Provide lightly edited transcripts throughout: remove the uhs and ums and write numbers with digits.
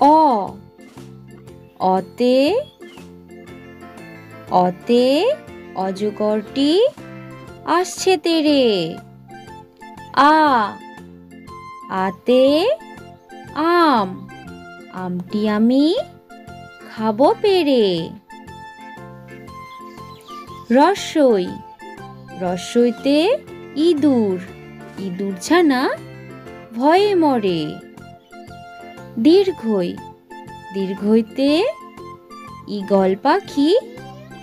অ অতে অতে অজগরটি আসছে তেরে। আ আতে আম আমটি আমি খাবো পেরে। রস্বই রস্বইতে ইঁদুর ইঁদুর ছানা ভয়ে মরে। দীর্ঘই দীর্ঘইতে ঈগল পাখি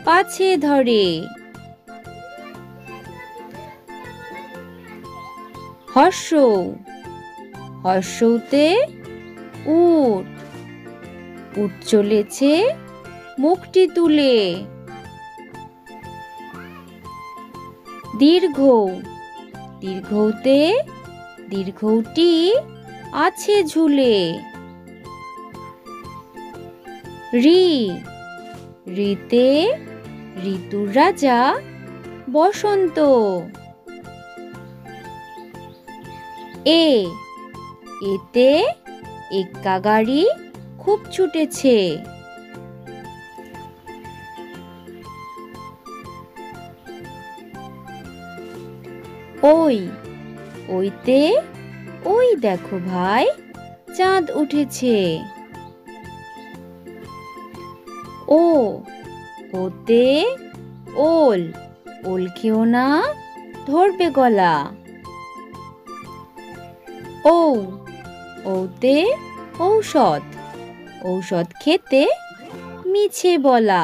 পাছে ধরে। হর্ষৌ হর্ষৌতে উট উট চলেছে মুখটি তুলে। দীর্ঘৌ দীর্ঘৌতে দীর্ঘৌটি আছে ঝুলে। ঋ ঋতে ঋতুর রাজা বসন্ত। এ এতে এক্কা গাড়ি খুব ছুটেছে। ওই ওইতে ওই দেখো ভাই চাঁদ উঠেছে। ও ওতে ওল ওল খেও না ধরবে গলা। ঔ ওতে ঔষধ ঔষধ খেতে মিছে বলা।